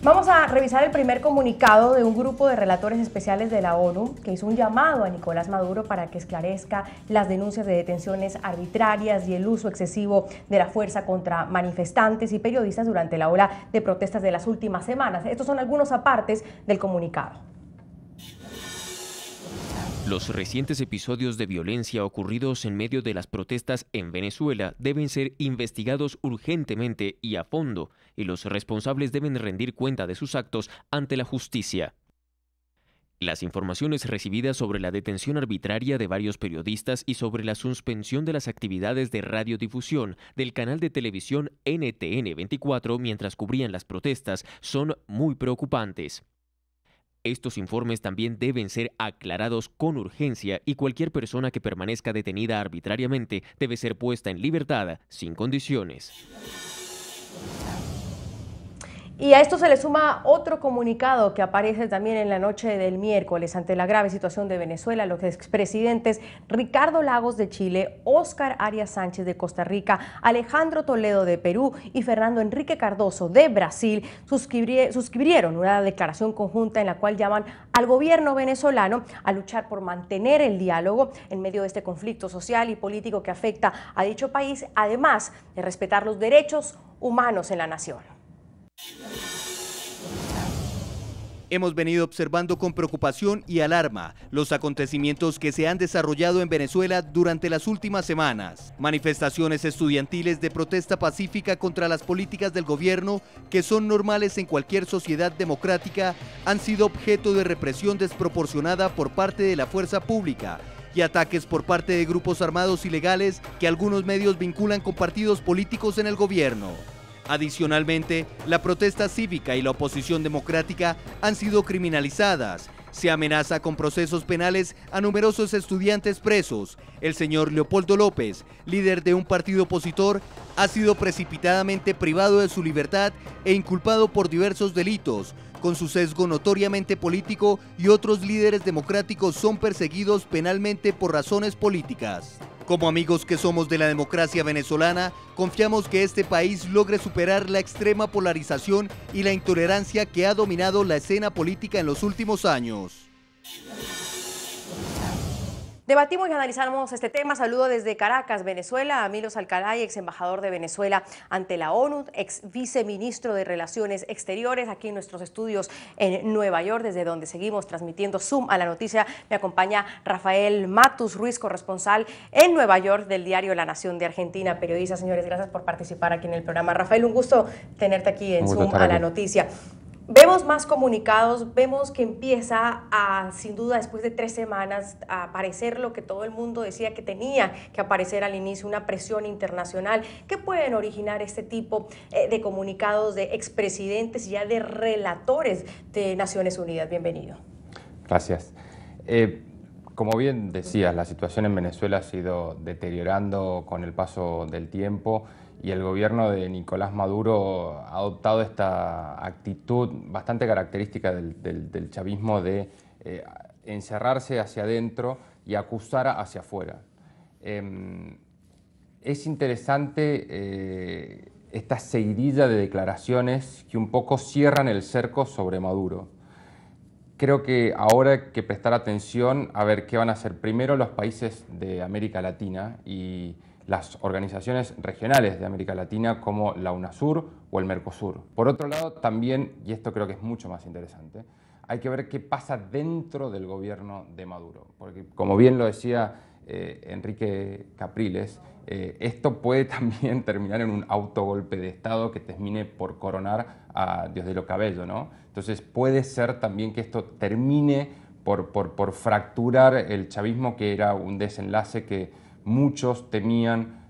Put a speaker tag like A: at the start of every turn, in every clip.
A: Vamos a revisar el primer comunicado de un grupo de relatores especiales de la ONU que hizo un llamado a Nicolás Maduro para que esclarezca las denuncias de detenciones arbitrarias y el uso excesivo de la fuerza contra manifestantes y periodistas durante la ola de protestas de las últimas semanas. Estos son algunos apartes del comunicado.
B: Los recientes episodios de violencia ocurridos en medio de las protestas en Venezuela deben ser investigados urgentemente y a fondo, y los responsables deben rendir cuenta de sus actos ante la justicia. Las informaciones recibidas sobre la detención arbitraria de varios periodistas y sobre la suspensión de las actividades de radiodifusión del canal de televisión NTN 24 mientras cubrían las protestas son muy preocupantes. Estos informes también deben ser aclarados con urgencia y cualquier persona que permanezca detenida arbitrariamente debe ser puesta en libertad sin condiciones.
A: Y a esto se le suma otro comunicado que aparece también en la noche del miércoles ante la grave situación de Venezuela. Los expresidentes Ricardo Lagos de Chile, Óscar Arias Sánchez de Costa Rica, Alejandro Toledo de Perú y Fernando Henrique Cardoso de Brasil suscribieron una declaración conjunta en la cual llaman al gobierno venezolano a luchar por mantener el diálogo en medio de este conflicto social y político que afecta a dicho país, además de respetar los derechos humanos en la nación.
C: Hemos venido observando con preocupación y alarma los acontecimientos que se han desarrollado en Venezuela durante las últimas semanas. Manifestaciones estudiantiles de protesta pacífica contra las políticas del gobierno, que son normales en cualquier sociedad democrática, han sido objeto de represión desproporcionada por parte de la fuerza pública y ataques por parte de grupos armados ilegales que algunos medios vinculan con partidos políticos en el gobierno. Adicionalmente, la protesta cívica y la oposición democrática han sido criminalizadas. Se amenaza con procesos penales a numerosos estudiantes presos. El señor Leopoldo López, líder de un partido opositor, ha sido precipitadamente privado de su libertad e inculpado por diversos delitos. Con su sesgo notoriamente político, y otros líderes democráticos son perseguidos penalmente por razones políticas. Como amigos que somos de la democracia venezolana, confiamos que este país logre superar la extrema polarización y la intolerancia que ha dominado la escena política en los últimos años.
A: Debatimos y analizamos este tema. Saludo desde Caracas, Venezuela, a Milos Alcalay, ex embajador de Venezuela ante la ONU, ex viceministro de Relaciones Exteriores, aquí en nuestros estudios en Nueva York, desde donde seguimos transmitiendo Zoom a la noticia. Me acompaña Rafael Matus Ruiz, corresponsal en Nueva York del diario La Nación de Argentina, periodista. Señores, gracias por participar aquí en el programa. Rafael, un gusto tenerte aquí en Zoom a la noticia. Vemos más comunicados, vemos que empieza a, sin duda, después de 3 semanas, a aparecer lo que todo el mundo decía que tenía que aparecer al inicio, una presión internacional. ¿Qué pueden originar este tipo de comunicados de expresidentes y ya de relatores de Naciones Unidas? Bienvenido.
D: Gracias. Como bien decías, la situación en Venezuela ha sido deteriorando con el paso del tiempo, y el gobierno de Nicolás Maduro ha adoptado esta actitud bastante característica del chavismo de encerrarse hacia adentro y acusar hacia afuera. Es interesante esta seguidilla de declaraciones que un poco cierran el cerco sobre Maduro. Creo que ahora hay que prestar atención a ver qué van a hacer primero los países de América Latina y las organizaciones regionales de América Latina como la UNASUR o el Mercosur. Por otro lado, también, y esto creo que es mucho más interesante, hay que ver qué pasa dentro del gobierno de Maduro. Porque, como bien lo decía Enrique Capriles, esto puede también terminar en un autogolpe de Estado que termine por coronar a Diosdado Cabello, ¿no? Entonces puede ser también que esto termine por fracturar el chavismo, que era un desenlace que muchos temían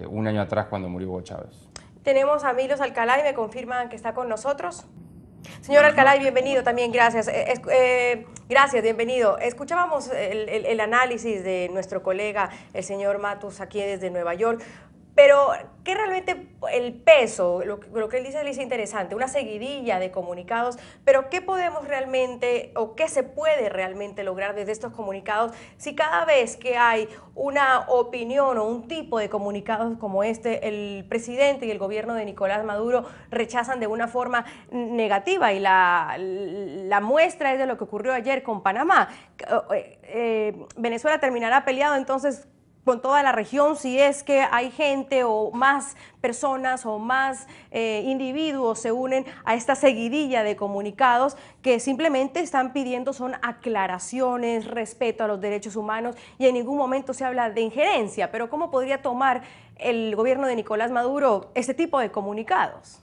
D: un año atrás cuando murió Hugo Chávez.
A: Tenemos a Milos Alcalay, me confirman que está con nosotros. Señor Alcalay, bienvenido también, gracias. Gracias, bienvenido. Escuchábamos el análisis de nuestro colega, el señor Matus, aquí desde Nueva York. Pero, ¿qué realmente el peso? Lo que él dice es interesante, una seguidilla de comunicados, pero ¿qué podemos realmente o qué se puede realmente lograr desde estos comunicados si cada vez que hay una opinión o un tipo de comunicados como este, el presidente y el gobierno de Nicolás Maduro rechazan de una forma negativa? Y la muestra es de lo que ocurrió ayer con Panamá. Venezuela terminará peleado entonces con toda la región si es que hay gente o más personas o más individuos se unen a esta seguidilla de comunicados que simplemente están pidiendo son aclaraciones, respeto a los derechos humanos, y en ningún momento se habla de injerencia. Pero ¿cómo podría tomar el gobierno de Nicolás Maduro este tipo de comunicados?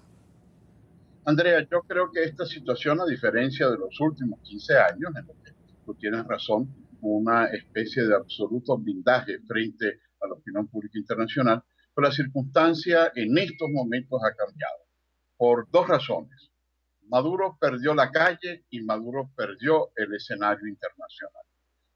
E: Andrea, yo creo que esta situación, a diferencia de los últimos 15 años, en los que tú tienes razón, una especie de absoluto blindaje frente a la opinión pública internacional, pero la circunstancia en estos momentos ha cambiado por dos razones. Maduro perdió la calle y Maduro perdió el escenario internacional.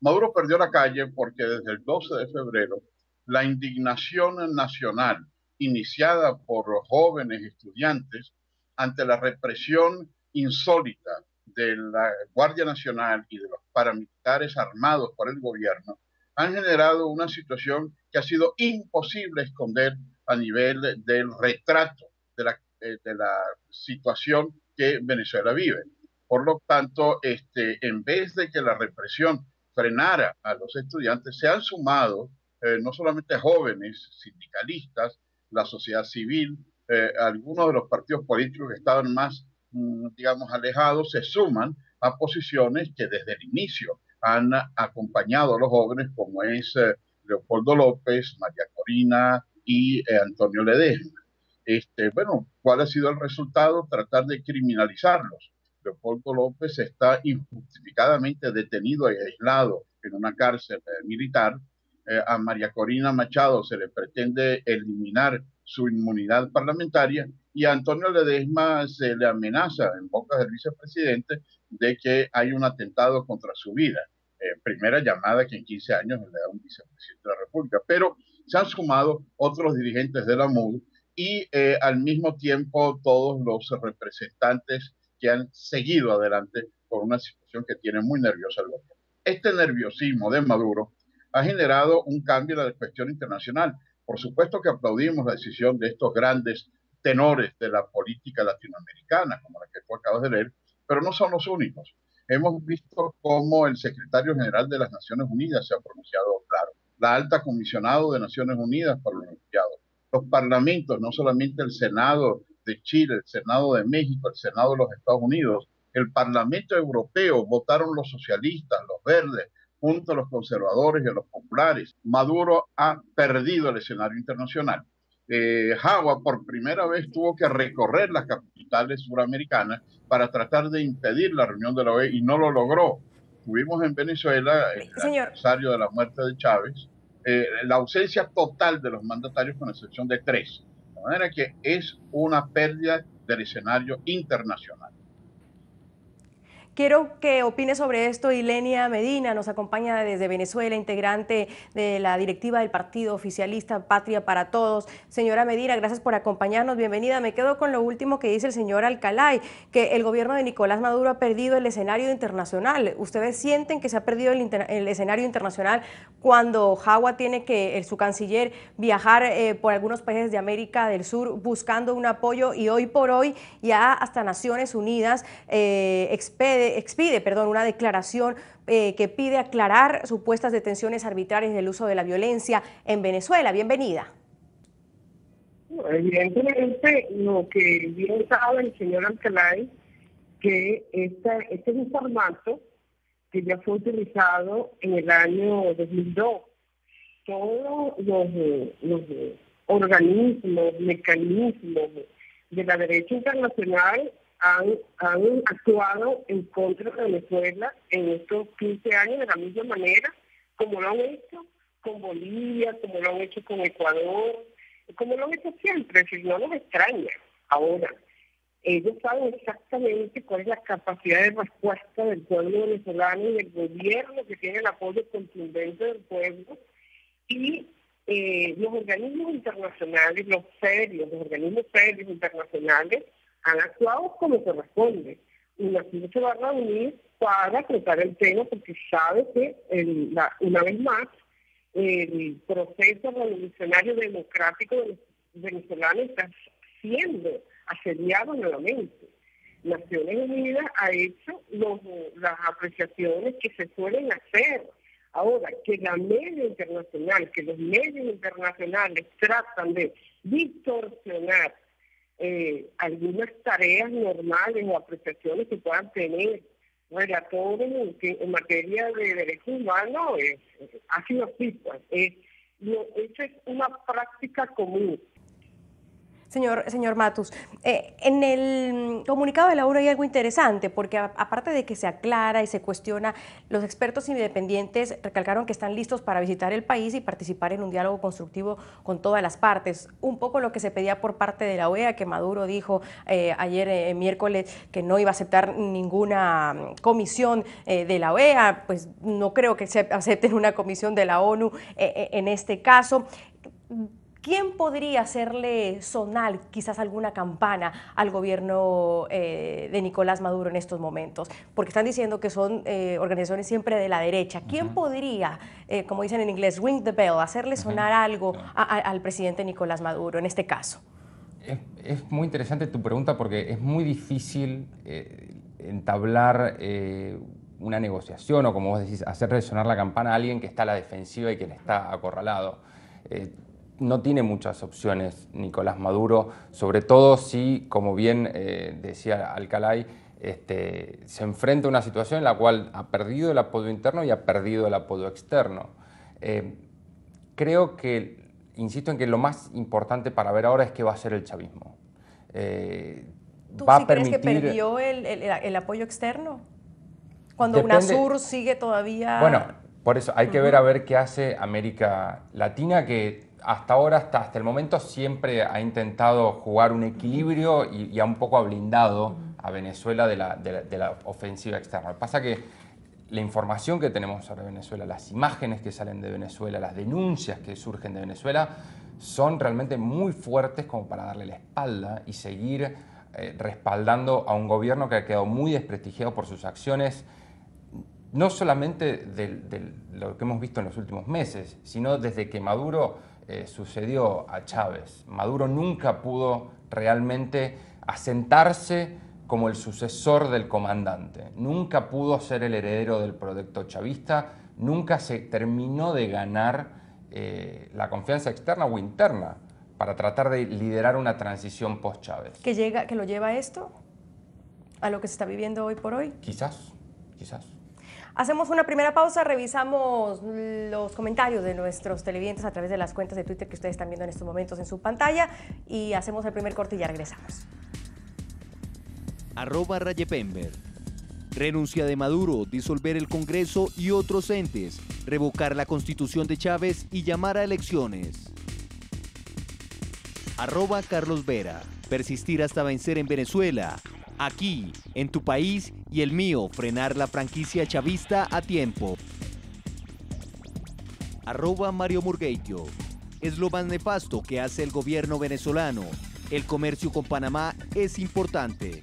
E: Maduro perdió la calle porque desde el 12 de febrero la indignación nacional iniciada por jóvenes estudiantes ante la represión insólita de la Guardia Nacional y de los paramilitares armados por el gobierno han generado una situación que ha sido imposible esconder a nivel del retrato de la situación que Venezuela vive. Por lo tanto, en vez de que la represión frenara a los estudiantes, se han sumado no solamente jóvenes, sindicalistas, la sociedad civil, algunos de los partidos políticos que estaban más, digamos, alejados, se suman a posiciones que desde el inicio han acompañado a los jóvenes, como es Leopoldo López, María Corina y Antonio Ledesma. Bueno, ¿cuál ha sido el resultado? Tratar de criminalizarlos. Leopoldo López está injustificadamente detenido y aislado en una cárcel militar. A María Corina Machado se le pretende eliminar su inmunidad parlamentaria y a Antonio Ledesma se le amenaza en boca del vicepresidente de que hay un atentado contra su vida. Primera llamada que en 15 años le da un vicepresidente de la República. Pero se han sumado otros dirigentes de la MUD y al mismo tiempo todos los representantes que han seguido adelante por una situación que tiene muy nerviosa el gobierno. Este nerviosismo de Maduro ha generado un cambio en la cuestión internacional. Por supuesto que aplaudimos la decisión de estos grandes tenores de la política latinoamericana, como la que tú acabas de leer, pero no son los únicos. Hemos visto cómo el secretario general de las Naciones Unidas se ha pronunciado claro, la alta comisionado de Naciones Unidas para los Refugiados, los parlamentos, no solamente el Senado de Chile, el Senado de México, el Senado de los Estados Unidos, el Parlamento Europeo, votaron los socialistas, los verdes, junto a los conservadores y a los populares. Maduro ha perdido el escenario internacional. Jagua por primera vez tuvo que recorrer las capitales suramericanas para tratar de impedir la reunión de la OEA y no lo logró. Tuvimos en Venezuela el aniversario de la muerte de Chávez, la ausencia total de los mandatarios con excepción de 3. De manera que es una pérdida del escenario internacional.
A: Quiero que opine sobre esto Ilenia Medina, nos acompaña desde Venezuela, integrante de la directiva del partido oficialista Patria para Todos. Señora Medina, gracias por acompañarnos, bienvenida. Me quedo con lo último que dice el señor Alcalay, que el gobierno de Nicolás Maduro ha perdido el escenario internacional. ¿Ustedes sienten que se ha perdido el escenario internacional cuando Jagua tiene que, su canciller, viajar por algunos países de América del Sur buscando un apoyo, y hoy por hoy ya hasta Naciones Unidas expide una declaración que pide aclarar supuestas detenciones arbitrarias del uso de la violencia en Venezuela? Bienvenida.
F: Evidentemente, lo que bien sabe el señor Alcalay, que este es un formato que ya fue utilizado en el año 2002. Todos los organismos, mecanismos de la derecha internacional han actuado en contra de Venezuela en estos 15 años de la misma manera, como lo han hecho con Bolivia, como lo han hecho con Ecuador, como lo han hecho siempre, si no nos extraña. Ahora, ellos saben exactamente cuál es la capacidad de respuesta del pueblo venezolano y del gobierno, que tiene el apoyo contundente del pueblo, y los organismos internacionales, los organismos serios internacionales han actuado como corresponde. UNASUR se va a reunir para tratar el tema porque sabe que, una vez más, el proceso revolucionario democrático venezolano está siendo asediado nuevamente. Naciones Unidas ha hecho las apreciaciones que se suelen hacer. Ahora, que los medios internacionales tratan de distorsionar algunas tareas normales o apreciaciones que puedan tener relatores en materia de derechos humanos, ha sido así, pues. Eso es una práctica común.
A: Señor Matus, en el comunicado de la ONU hay algo interesante, porque aparte de que se aclara y se cuestiona, los expertos independientes recalcaron que están listos para visitar el país y participar en un diálogo constructivo con todas las partes. Un poco lo que se pedía por parte de la OEA, que Maduro dijo ayer miércoles que no iba a aceptar ninguna comisión de la OEA, pues no creo que se acepten una comisión de la ONU en este caso. ¿Quién podría hacerle sonar quizás alguna campana al gobierno de Nicolás Maduro en estos momentos? Porque están diciendo que son organizaciones siempre de la derecha. ¿Quién podría, como dicen en inglés, ring the bell, hacerle sonar algo al presidente Nicolás Maduro en este caso?
D: Es muy interesante tu pregunta porque es muy difícil entablar una negociación o, como vos decís, hacerle sonar la campana a alguien que está a la defensiva y quien está acorralado. No tiene muchas opciones Nicolás Maduro, sobre todo si, como bien decía Alcalay, se enfrenta a una situación en la cual ha perdido el apoyo interno y ha perdido el apoyo externo. Creo que, insisto en que lo más importante para ver ahora es qué va a hacer el chavismo.
A: ¿Tú sí crees que perdió el apoyo externo? Cuando UNASUR sigue todavía...
D: Bueno, por eso hay que ver a ver qué hace América Latina, que hasta ahora, hasta el momento, siempre ha intentado jugar un equilibrio y un poco ha blindado a Venezuela de la ofensiva externa. Lo que pasa es que la información que tenemos sobre Venezuela, las imágenes que salen de Venezuela, las denuncias que surgen de Venezuela, son realmente muy fuertes como para darle la espalda y seguir respaldando a un gobierno que ha quedado muy desprestigiado por sus acciones, no solamente de lo que hemos visto en los últimos meses, sino desde que Maduro sucedió a Chávez. Maduro nunca pudo realmente asentarse como el sucesor del comandante, nunca pudo ser el heredero del proyecto chavista, nunca se terminó de ganar la confianza externa o interna para tratar de liderar una transición post-Chávez.
A: ¿Que lo lleva a esto? ¿A lo que se está viviendo hoy por hoy?
D: Quizás, quizás.
A: Hacemos una primera pausa, revisamos los comentarios de nuestros televidentes a través de las cuentas de Twitter que ustedes están viendo en estos momentos en su pantalla y hacemos el primer corte y ya regresamos.
C: @Rayepember. Renuncia de Maduro, disolver el Congreso y otros entes, revocar la Constitución de Chávez y llamar a elecciones. @Carlos Vera. Persistir hasta vencer en Venezuela. Aquí, en tu país y el mío, frenar la franquicia chavista a tiempo. @Mario Murgueitio. Es lo más nefasto que hace el gobierno venezolano. El comercio con Panamá es importante.